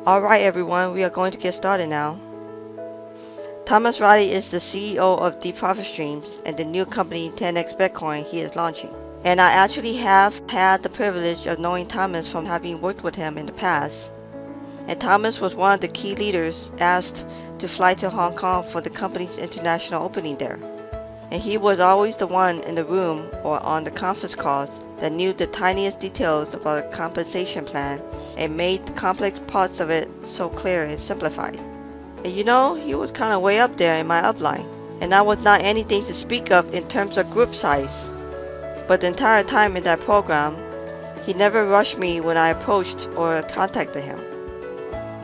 Alright everyone, we are going to get started now. Thomas Riley is the CEO of Deep Profit Streams and the new company 10x Bitcoin he is launching. And I actually have had the privilege of knowing Thomas from having worked with him in the past. And Thomas was one of the key leaders asked to fly to Hong Kong for the company's international opening there. And he was always the one in the room or on the conference calls that knew the tiniest details about a compensation plan and made the complex parts of it so clear and simplified. And you know, he was kind of way up there in my upline, and I was not anything to speak of in terms of group size. But the entire time in that program, he never rushed me when I approached or contacted him.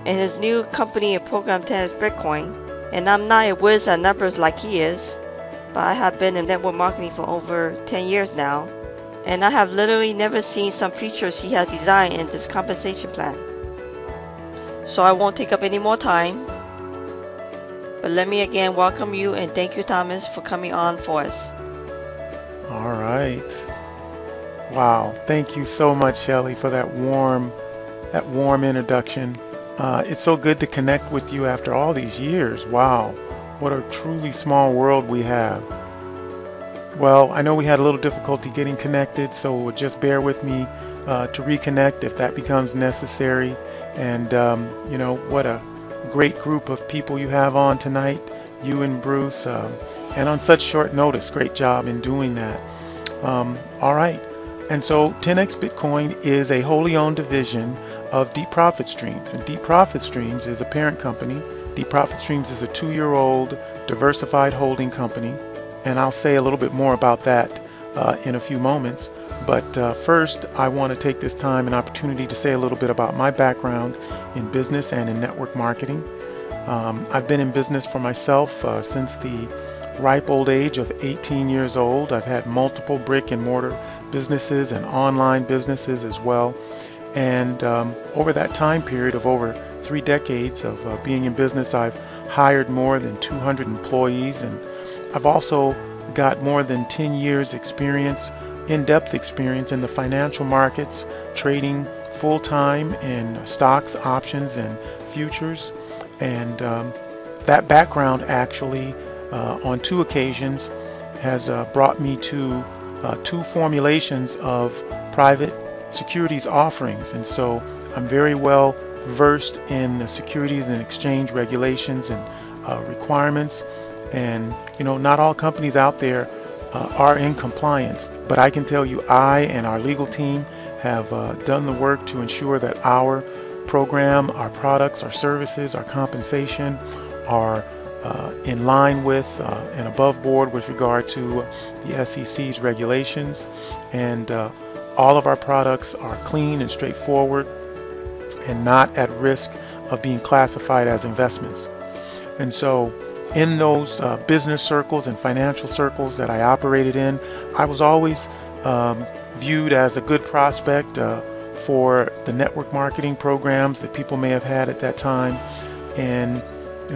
In his new company and program 10x Bitcoin, and I'm not a whiz at numbers like he is, but I have been in network marketing for over 10 years now, and I have literally never seen some features he has designed in this compensation plan. So I won't take up any more time, but let me again welcome you and thank you, Thomas, for coming on for us. All right. Wow. Thank you so much, Shelly, for that warm introduction. It's so good to connect with you after all these years. Wow. What a truly small world we have. Well, I know we had a little difficulty getting connected, so just bear with me to reconnect if that becomes necessary. And you know, what a great group of people you have on tonight, you and Bruce, and on such short notice. Great job in doing that. All right. And so 10x Bitcoin is a wholly owned division of Deep Profit Streams, and Deep Profit Streams is a parent company. Deep Profit Streams is a 2-year-old diversified holding company, and I'll say a little bit more about that in a few moments. But first, I want to take this time and opportunity to say a little bit about my background in business and in network marketing. I've been in business for myself since the ripe old age of 18 years old. I've had multiple brick and mortar businesses and online businesses as well. And over that time period of over 3 decades of being in business, I've hired more than 200 employees, and I've also got more than 10 years experience, in-depth experience in the financial markets, trading full-time in stocks, options, and futures. And that background actually on 2 occasions has brought me to 2 formulations of private securities offerings. And so I'm very well versed in the securities and exchange regulations and requirements. And you know, not all companies out there are in compliance, but I can tell you I and our legal team have done the work to ensure that our program, our products, our services, our compensation are in line with and above board with regard to the SEC's regulations. And all of our products are clean and straightforward and not at risk of being classified as investments. And so in those business circles and financial circles that I operated in, I was always viewed as a good prospect for the network marketing programs that people may have had at that time. And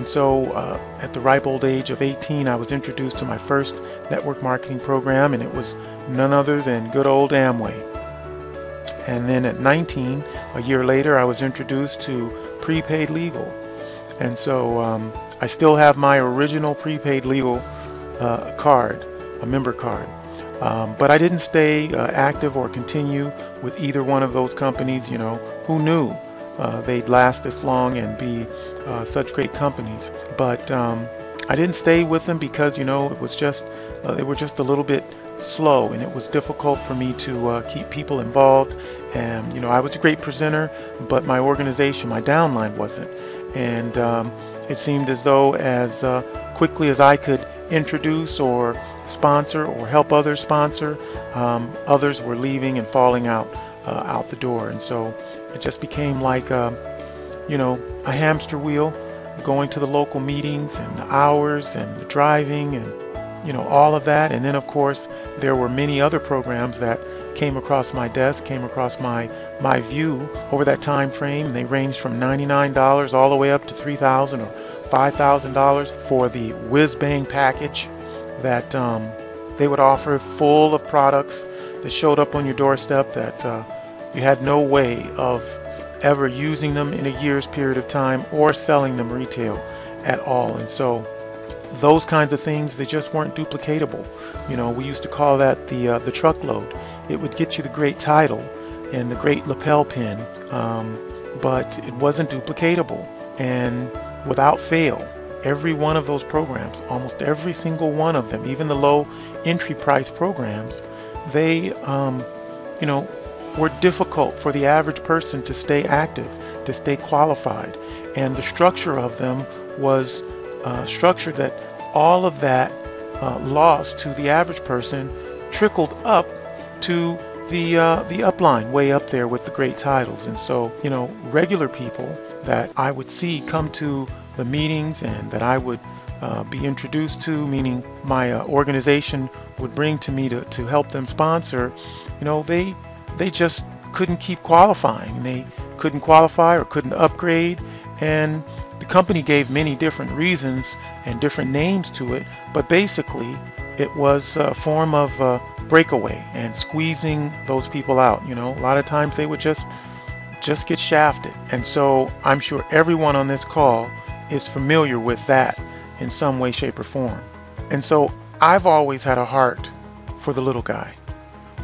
so at the ripe old age of 18, I was introduced to my first network marketing program, and it was none other than good old Amway. And then at 19, a year later, I was introduced to prepaid legal. And so I still have my original prepaid legal card, a member card. But I didn't stay active or continue with either one of those companies. You know, who knew they'd last this long and be such great companies. But I didn't stay with them because, you know, it was just they were just a little bit slow, and it was difficult for me to keep people involved. And you know, I was a great presenter, but my organization, my downline wasn't. And it seemed as though as quickly as I could introduce or sponsor or help others sponsor, others were leaving and falling out the door. And so it just became like you know, a hamster wheel, going to the local meetings and the hours and the driving and you know, all of that. And then of course there were many other programs that came across my desk, came across my view over that time frame. They ranged from $99 all the way up to $3,000 or $5,000 for the whiz-bang package that they would offer, full of products that showed up on your doorstep that you had no way of ever using them in a year's period of time or selling them retail at all. And so those kinds of things, they just weren't duplicatable. We used to call that the truckload. It would get you the great title and the great lapel pin, but it wasn't duplicatable. And without fail, every one of those programs, almost every single one of them, even the low entry price programs, they were difficult for the average person to stay active, to stay qualified. And the structure of them was structured that all of that loss to the average person trickled up to the upline, way up there with the great titles. And so, regular people that I would see come to the meetings and that I would be introduced to, meaning my organization would bring to me to help them sponsor, they just couldn't keep qualifying. They couldn't qualify or couldn't upgrade, and the company gave many different reasons and different names to it, but basically it was a form of breakaway and squeezing those people out. A lot of times they would just get shafted. And so I'm sure everyone on this call is familiar with that in some way, shape, or form. And so I've always had a heart for the little guy,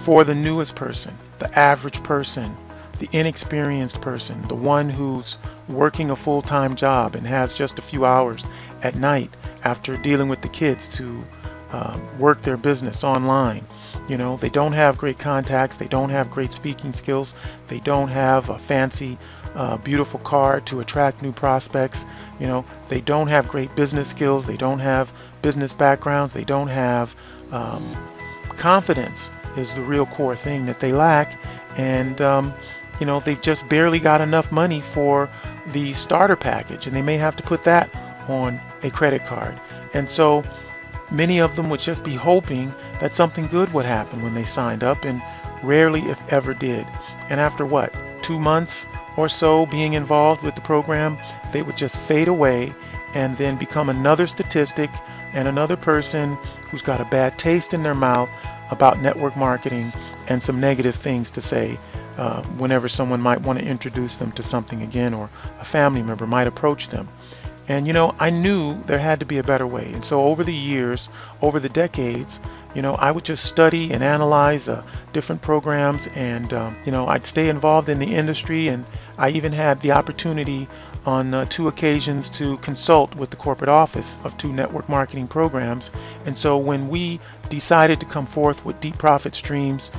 for the newest person, the average person, the inexperienced person, the one who's working a full-time job and has just a few hours at night after dealing with the kids to work their business online. They don't have great contacts, they don't have great speaking skills, they don't have a fancy, beautiful car to attract new prospects. They don't have great business skills, they don't have business backgrounds, they don't have confidence is the real core thing that they lack. And they've just barely got enough money for the starter package, and they may have to put that on a credit card. And so many of them would just be hoping that something good would happen when they signed up, and rarely if ever did. And after 2 months or so being involved with the program, they would just fade away and then become another statistic and another person who's got a bad taste in their mouth about network marketing and some negative things to say whenever someone might want to introduce them to something again, or a family member might approach them. And I knew there had to be a better way. And so over the years, over the decades, I would just study and analyze different programs, and I'd stay involved in the industry. And I even had the opportunity on 2 occasions to consult with the corporate office of 2 network marketing programs. And so when we decided to come forth with Deep Profit Streams,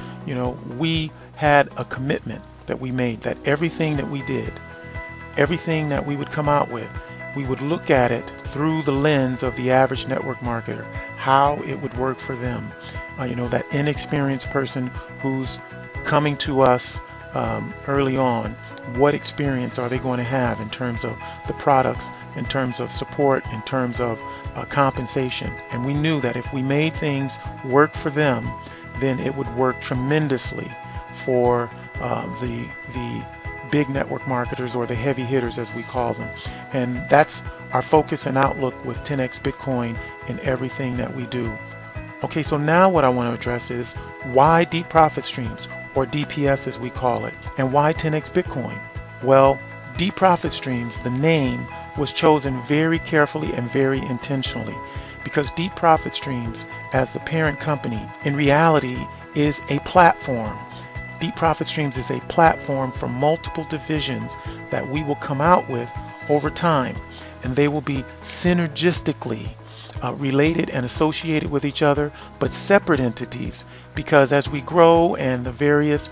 we had a commitment that we made that everything that we did, everything that we would come out with, we would look at it through the lens of the average network marketer, how it would work for them. That inexperienced person who's coming to us early on, what experience are they going to have in terms of the products, in terms of support, in terms of compensation. And we knew that if we made things work for them, then it would work tremendously for the big network marketers, or the heavy hitters as we call them. And that's our focus and outlook with 10x Bitcoin in everything that we do. Okay, so now what I want to address is why Deep Profit Streams, or DPS as we call it, and why 10x Bitcoin? Well, Deep Profit Streams, the name, was chosen very carefully and very intentionally, because Deep Profit Streams, as the parent company, in reality is a platform. Deep Profit Streams is a platform for multiple divisions that we will come out with over time, and they will be synergistically related and associated with each other, but separate entities, because as we grow and the various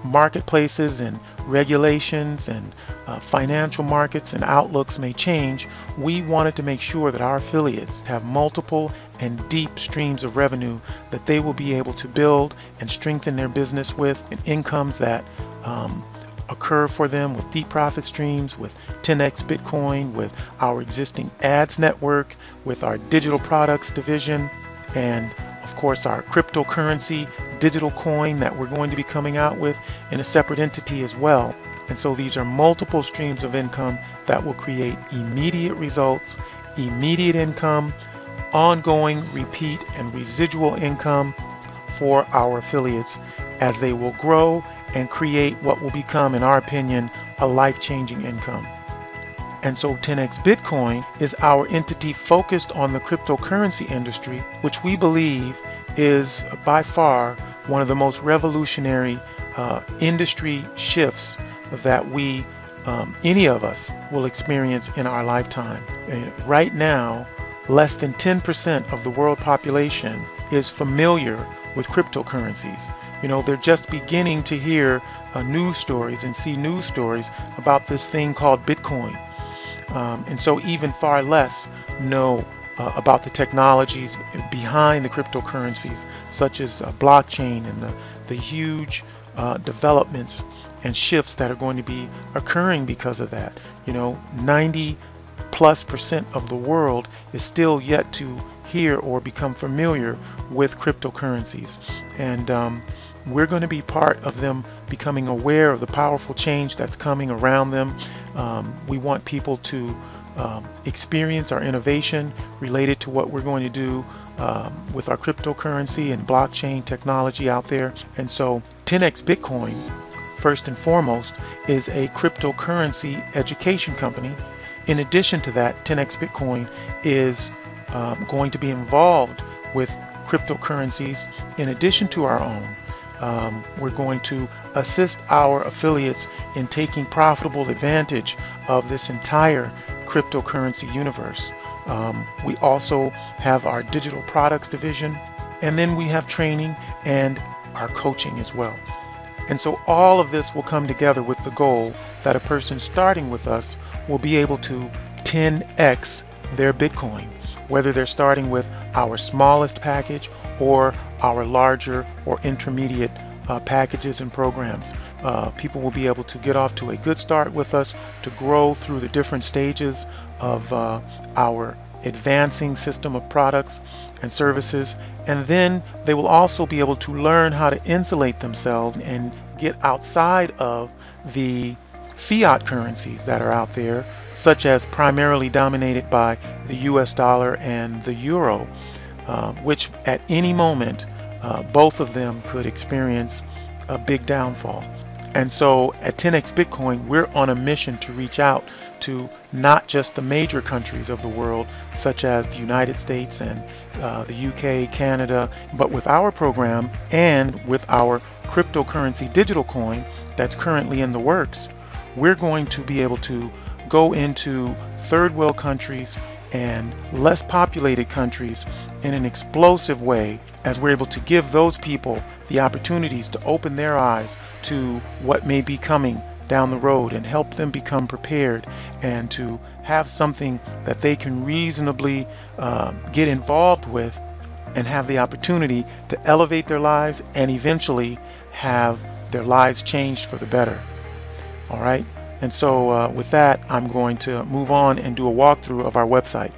marketplaces and regulations and financial markets and outlooks may change, we wanted to make sure that our affiliates have multiple and deep streams of revenue that they will be able to build and strengthen their business with, and incomes that occur for them with Deep Profit Streams, with 10x Bitcoin, with our existing ads network, with our digital products division, and of course our cryptocurrency digital coin that we're going to be coming out with in a separate entity as well. And so these are multiple streams of income that will create immediate results, immediate income, ongoing, repeat, and residual income for our affiliates as they will grow and create what will become, in our opinion, a life-changing income. And so 10x Bitcoin is our entity focused on the cryptocurrency industry, which we believe is by far one of the most revolutionary industry shifts that we, any of us, will experience in our lifetime. Right now, less than 10% of the world population is familiar with cryptocurrencies. You know, they're just beginning to hear news stories and see news stories about this thing called Bitcoin. And so even far less know about the technologies behind the cryptocurrencies, such as blockchain and the huge developments and shifts that are going to be occurring because of that. You know, 90+% of the world is still yet to hear or become familiar with cryptocurrencies. And we're going to be part of them becoming aware of the powerful change that's coming around them. We want people to experience our innovation related to what we're going to do with our cryptocurrency and blockchain technology out there. And so 10x Bitcoin, first and foremost, is a cryptocurrency education company. In addition to that, 10x Bitcoin is going to be involved with cryptocurrencies in addition to our own. We're going to assist our affiliates in taking profitable advantage of this entire cryptocurrency universe. We also have our digital products division, and then we have training and our coaching as well. And so all of this will come together with the goal that a person starting with us will be able to 10x their Bitcoin, whether they're starting with our smallest package or our larger or intermediate packages and programs. People will be able to get off to a good start with us, to grow through the different stages of our advancing system of products and services, and then they will also be able to learn how to insulate themselves and get outside of the fiat currencies that are out there, such as primarily dominated by the US dollar and the euro, which at any moment both of them could experience a big downfall. And so at 10x Bitcoin, we're on a mission to reach out to not just the major countries of the world, such as the United States and the UK, Canada, but with our program and with our cryptocurrency digital coin that's currently in the works, we're going to be able to go into third world countries and less populated countries in an explosive way, as we're able to give those people the opportunities to open their eyes to what may be coming down the road and help them become prepared and to have something that they can reasonably get involved with and have the opportunity to elevate their lives and eventually have their lives changed for the better. All right. And so with that, I'm going to move on and do a walkthrough of our website.